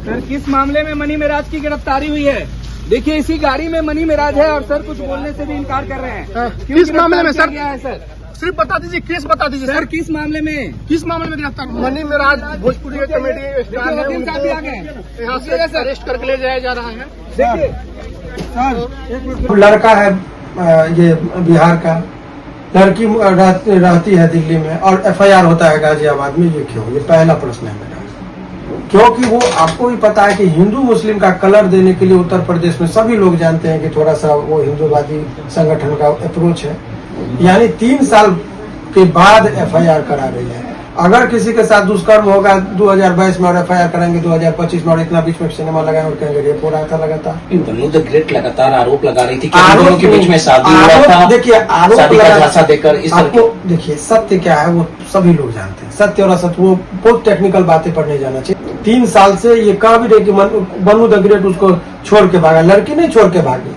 Sir किस मामले में मनी मेराज की गिरफ्तारी हुई है? देखिए इसी गाड़ी में मनी मेराज है और सर कुछ बोलने से भी इनकार कर रहे हैं। किस मामले में सर? क्या है सर? सिर्फ बता दीजिए, केस बता दीजिए सर किस मामले में? किस मामले में गिरफ्तार? मनी मेराज भोजपुरी के कॉमेडी स्टार है, वकील साहब भी आ गए यहाँ से अरेस्ट करके ले जाया जा रहा है। देखिए सर लड़का है ये बिहार का, लड़की रहती है दिल्ली में और एफआईआर होता है गाजियाबाद में। ये क्यों? ये पहला प्रश्न है मेरा। क्योंकि वो आपको भी पता है कि हिंदू मुस्लिम का कलर देने के लिए उत्तर प्रदेश में सभी लोग जानते हैं कि थोड़ा सा वो हिंदूवादी संगठन का अप्रोच है। यानी 3 साल के बाद एफआईआर करा रही है। अगर किसी के साथ दुष्कर्म होगा 2022 में और एफआईआर कराएंगे 2025 में, और इतना बीच में सिनेमा लगाए और कहेंगे रेप हो रहा था लगातार। बन्नू द ग्रेट लगातार आरोप लगा रही थी कि इन दोनों के बीच में शादी हुआ था। देखिए आरोप शादी का झांसा देकर इस आपको देखिए सत्य क्या है वो सभी लोग जानते हैं। सत्य और असत्य वो बहुत टेक्निकल बातें पर नहीं जाना चाहिए। 3 साल से ये कहा भी रहे कि बन्नू द ग्रेट उसको छोड़ के भागा, लड़की नहीं छोड़ के भागी।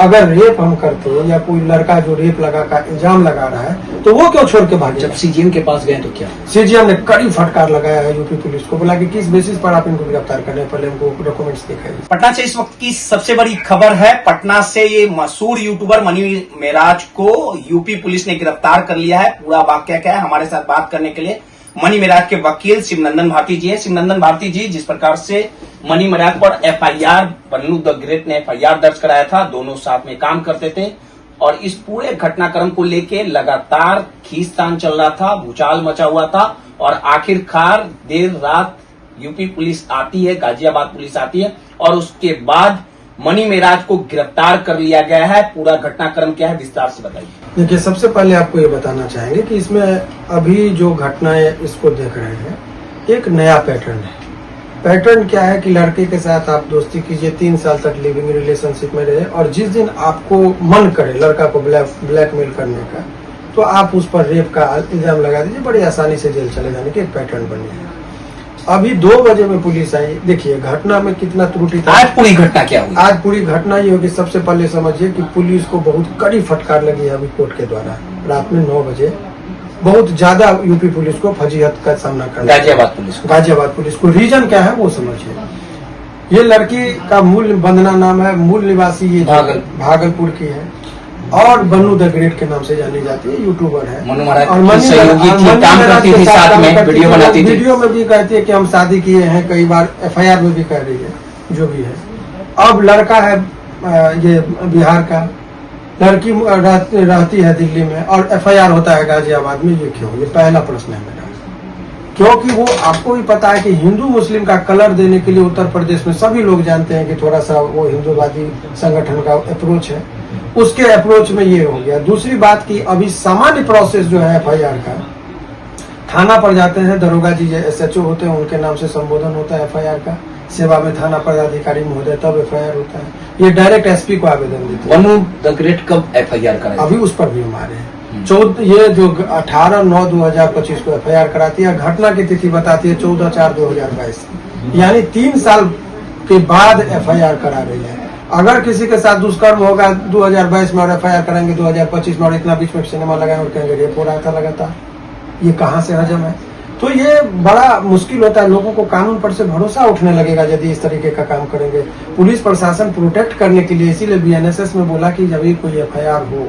अगर रेप हम करते हैं या कोई लड़का जो रेप लगा का इल्जाम लगा रहा है तो वो क्यों छोड़ के भागे? जब सीजीएम के पास गए तो क्या? सीजीएम ने कड़ी फटकार लगाया है यूपी पुलिस को, बोला कि किस बेसिस पर आप इनको गिरफ्तार कर रहे हैं, पहले हमको डॉक्यूमेंट्स दिखाइए। पटना से इस वक्त की सबसे बड़ी खबर है। पटना से ये मशहूर यूट्यूबर मनी मेराज को यूपी पुलिस ने गिरफ्तार कर लिया है। पूरा वाकया क्या है, हमारे साथ बात करने के लिए मनी मेराज के वकील शिवनंदन भारती जी है। शिवनंदन भारती जी, जिस प्रकार से मनी मेराज पर एफआईआर बन्नू द ग्रेट ने एफआईआर दर्ज कराया था, दोनों साथ में काम करते थे और इस पूरे घटनाक्रम को लेके लगातार खींचतान चल रहा था, भूचाल मचा हुआ था और आखिरकार देर रात यूपी पुलिस आती है, गाजियाबाद पुलिस आती है और उसके बाद मनी मेराज को गिरफ्तार कर लिया गया है। पूरा घटनाक्रम क्या है, विस्तार से बताइए। देखिए सबसे पहले आपको ये बताना चाहेंगे कि इसमें अभी जो घटनाएं इसको देख रहे हैं एक नया पैटर्न है। पैटर्न क्या है कि लड़के के साथ आप दोस्ती कीजिए, 3 साल तक लिविंग रिलेशनशिप में रहे और जिस दिन आपको मन करे लड़का को ब्लैकमेल करने का तो आप उस पर रेप का इल्जाम लगा दीजिए, बड़ी आसानी से जेल चले जाने की एक पैटर्न बनी है। अभी 2 बजे में पुलिस आई। देखिए घटना में कितना त्रुटि था। आज पूरी घटना क्या हुई? आज पूरी घटना ये होगी, सबसे पहले समझिए कि पुलिस को बहुत कड़ी फटकार लगी है अभी कोर्ट के द्वारा। रात में 9 बजे बहुत ज्यादा यूपी पुलिस को फजीहत का सामना करना, गाजियाबाद पुलिस को। रीजन क्या है वो समझिए। ये लड़की का मूल वंदना नाम है, मूल निवासी ये भागलपुर की है और बन्नू द ग्रेट के नाम से जानी जाती है, यूट्यूबर है। और काम करती थी, साथ में वीडियो बनाती थी। वीडियो में भी कहती है कि हम शादी किए हैं, कई बार एफआईआर में भी कह रही है, जो भी है। अब लड़का है ये बिहार का, लड़की रहती है दिल्ली में और एफआईआर होता है गाजियाबाद में। ये क्यों? ये पहला प्रश्न है मेरा। क्योंकि वो आपको भी पता है कि हिंदू मुस्लिम का कलर देने के लिए उत्तर प्रदेश में सभी लोग जानते हैं कि थोड़ा सा वो हिंदूवादी संगठन का अप्रोच है। उसके अप्रोच में ये हो गया। दूसरी बात की अभी सामान्य प्रोसेस जो है एफआईआर का, थाना पर जाते हैं, दरोगा जी एसएचओ होते हैं, उनके नाम से संबोधन होता है एफआईआर का, सेवा में थाना पदाधिकारी महोदय, तब एफआईआर होता है। ये डायरेक्ट एसपी को आवेदन देते हैं। बन्नू द ग्रेट कब एफआईआर कराई? अभी उस पर भी हमारे हैं 14 ये जो 18/9/2025 को एफआईआर कराती है। घटना की तिथि बताती है 14/4/2022, यानी 3 साल के बाद एफआईआर करा रही है। अगर किसी के साथ दुष्कर्म होगा 2022 में और एफआईआर करेंगे 2025 में, और इतना बीच में सिनेमा लगाए और कहेंगे रेप हो रहा था लगातार, ये कहाँ से हजम है? तो ये बड़ा मुश्किल होता है। लोगों को कानून पर से भरोसा उठने लगेगा यदि इस तरीके का काम करेंगे। पुलिस प्रशासन प्रोटेक्ट करने के लिए, इसीलिए बीएनएसएस में बोला कि जब भी कोई एफआईआर हो,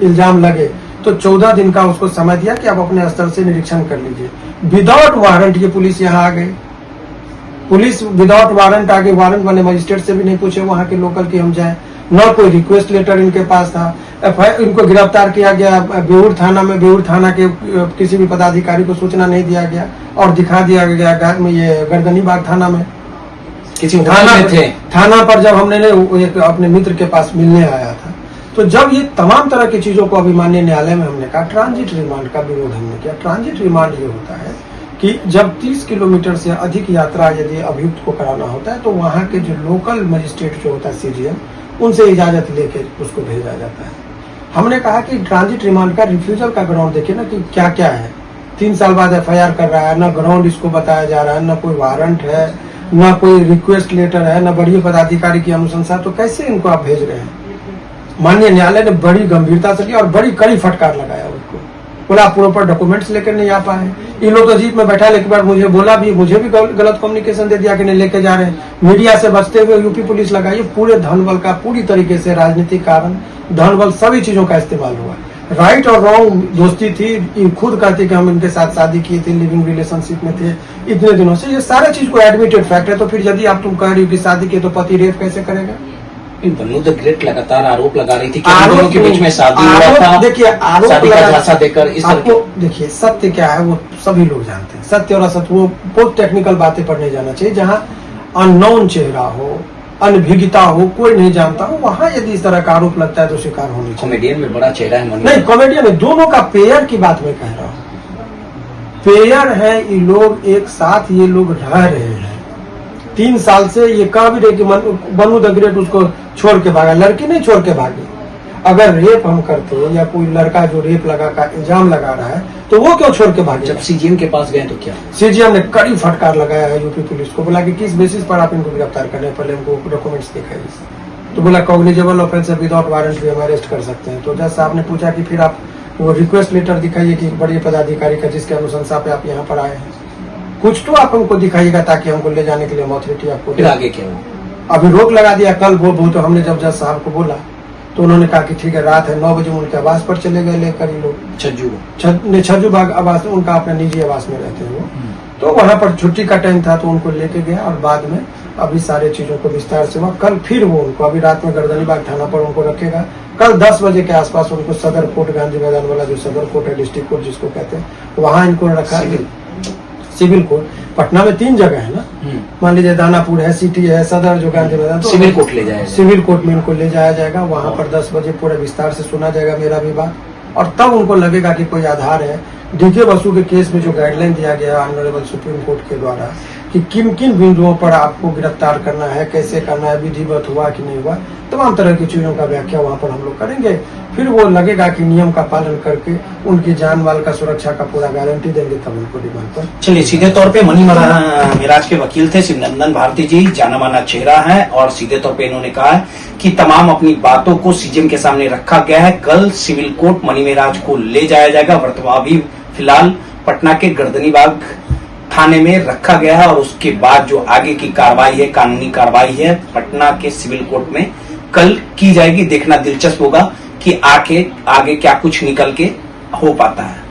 इल्जाम लगे तो 14 दिन का उसको समय दिया कि आप अपने स्तर से निरीक्षण कर लीजिए। विदाउट वारंट ये पुलिस यहाँ आ गई। पुलिस विदाउट वारंट आगे, वारंट वाले मजिस्ट्रेट से भी नहीं पूछे वहां के लोकल की हम जाए, न कोई रिक्वेस्ट लेटर इनके पास था। इनको गिरफ्तार किया गया बेऊर थाना में, बेऊर थाना के किसी भी पदाधिकारी को सूचना नहीं दिया गया और दिखा दिया गया में ये गर्दनीबाग थाना में। किसी थाना में थे, थाना पर जब हमने एक अपने मित्र के पास मिलने आया था, तो जब ये तमाम तरह की चीजों को अभी माननीय न्यायालय में हमने कहा, ट्रांजिट रिमांड का विरोध हमने किया। ट्रांजिट रिमांड ये होता है कि जब 30 किलोमीटर से अधिक यात्रा यदि अभियुक्त को कराना होता है तो वहां के जो लोकल मजिस्ट्रेट जो होता है सीजीएम, उनसे इजाजत लेके उसको भेजा जाता है। हमने कहा कि ट्रांजिट रिमांड का रिफ्यूजल का ग्राउंड देखिए ना कि क्या क्या है। 3 साल बाद एफआईआर कर रहा है, न ग्राउंड इसको बताया जा रहा है, न कोई वारंट है, न कोई रिक्वेस्ट लेटर है, न बड़ी पदाधिकारी की अनुशंसा, तो कैसे इनको आप भेज रहे हैं? माननीय न्यायालय ने बड़ी गंभीरता से लिया और बड़ी कड़ी फटकार लगाया उसको। बोला आप प्रॉपर डॉक्यूमेंट्स लेकर नहीं आ पाए। इन लोग तो जीप में बैठा लेके बाद मुझे बोला भी, मुझे भी गलत कम्युनिकेशन दे दिया कि नहीं लेके जा रहे हैं। मीडिया से बचते हुए यूपी पुलिस लगाई, पूरे धनबल का पूरी तरीके से राजनीतिक कारण धनबल सभी चीजों का इस्तेमाल हुआ। राइट और रॉन्ग दोस्ती थी, ये खुद कहते कि हम इनके साथ शादी किए थे, लिविंग रिलेशनशिप में थे इतने दिनों से, ये सारे चीज को एडमिटेड फैक्ट है। तो फिर यदि आप तुम कह रही हो कि शादी की तो पति रेप कैसे करेगा? बन्नू द ग्रेट लगातार आरोप लगा रही थी कि इन दोनों के बीच में शादी हुआ था। देखिए आरोप शादी का झांसा देकर इस तरह आपको देखिए सत्य क्या है वो सभी लोग जानते हैं। सत्य और असत्य वो बहुत टेक्निकल बातें पर नहीं जाना चाहिए। जहाँ अननोन चेहरा हो, अनभिज्ञता हो, कोई नहीं जानता हो, वहाँ यदि इस तरह का आरोप लगता है तो शिकार होनी चाहिए। कॉमेडियन में बड़ा चेहरा है मनी। नहीं कॉमेडियन में दोनों का पेयर की बात मैं कह रहा हूँ। पेयर है ये लोग, एक साथ ये लोग रह रहे हैं 3 साल से। ये कह भी रहे कि बन्नू द ग्रेट उसको छोड़ के भागा, लड़की नहीं छोड़ के भागी। अगर रेप हम करते हो या कोई लड़का जो रेप लगा का इल्जाम लगा रहा है तो वो क्यों छोड़ के भागे? जब सीजीएम के पास गए तो क्या सीजीएम ने कड़ी फटकार लगाया है यूपी पुलिस को, बोला कि किस बेसिस पर आप इनको गिरफ्तार कर रहे हैं, पहले इनको डॉक्यूमेंट्स दिखाइए। तो बोला कॉग्निजेबल ऑफेंस है, विदाउट वारंट भी हम अरेस्ट कर सकते हैं। तो जज साहब ने पूछा कि फिर आप वो रिक्वेस्ट लेटर दिखाइए कि बड़े पदाधिकारी का जिसके अनुशंसा पे आप यहाँ पर आए हैं, कुछ तो आप हमको दिखाइएगा ताकि हमको ले जाने के लिए अथॉरिटी आपको। फिर आगे क्या हुआ? अभी रोक लगा दिया। कल वो तो हमने जब जज साहब को बोला तो उन्होंने कहा कि ठीक है, रात है 9 बजे उनके आवास पर चले गए लेकर ये लोग। छज्जू बाग आवास, उनका अपना निजी आवास में रहते हैं वो। तो वहां पर छुट्टी का टाइम था तो उनको लेके गया और बाद में अभी सारे चीजों को विस्तार से हुआ। कल फिर वो उनको अभी रात में गर्दनीबाग थाना पर उनको रखेगा। कल 10 बजे के आसपास उनको सदर कोर्ट, गांधी मैदान वाला जो सदर कोर्ट है, डिस्ट्रिक्ट कोर्ट जिसको कहते हैं, वहां इनको रखा। सिविल कोर्ट पटना में 3 जगह है ना, मान लीजिए दानापुर है, सिटी है, सदर जो गांधी मैदान, तो सिविल कोर्ट ले जाएगा। सिविल कोर्ट में इनको ले जाया जाएगा। वहां पर 10 बजे पूरे विस्तार से सुना जाएगा मेरा भी बात, और तब उनको लगेगा कि कोई आधार है। डीके बसु के केस में जो गाइडलाइन दिया गया ऑनरेबल सुप्रीम कोर्ट के द्वारा कि किन किन बिंदुओं पर आपको गिरफ्तार करना है, कैसे करना है, विधिवत हुआ कि नहीं हुआ, तमाम तरह की चीजों का व्याख्या वहां पर हम लोग करेंगे। फिर वो लगेगा कि नियम का पालन करके उनकी जान माल का सुरक्षा का पूरा गारंटी देंगे, तब उनको रिमांड पर। चलिए, सीधे तौर पे मनी मेराज के वकील थे शिवनंदन भारती जी, जाना माना चेहरा है, और सीधे तौर पे इन्होंने कहा है कि तमाम अपनी बातों को सीजीएम के सामने रखा गया है। कल सिविल कोर्ट मनी मेराज को ले जाया जाएगा। वर्तमान अभी फिलहाल पटना के गर्दनीबाग थाने में रखा गया है, और उसके बाद जो आगे की कार्रवाई है, कानूनी कार्रवाई है, पटना के सिविल कोर्ट में कल की जाएगी। देखना दिलचस्प होगा कि आगे क्या कुछ निकल के हो पाता है।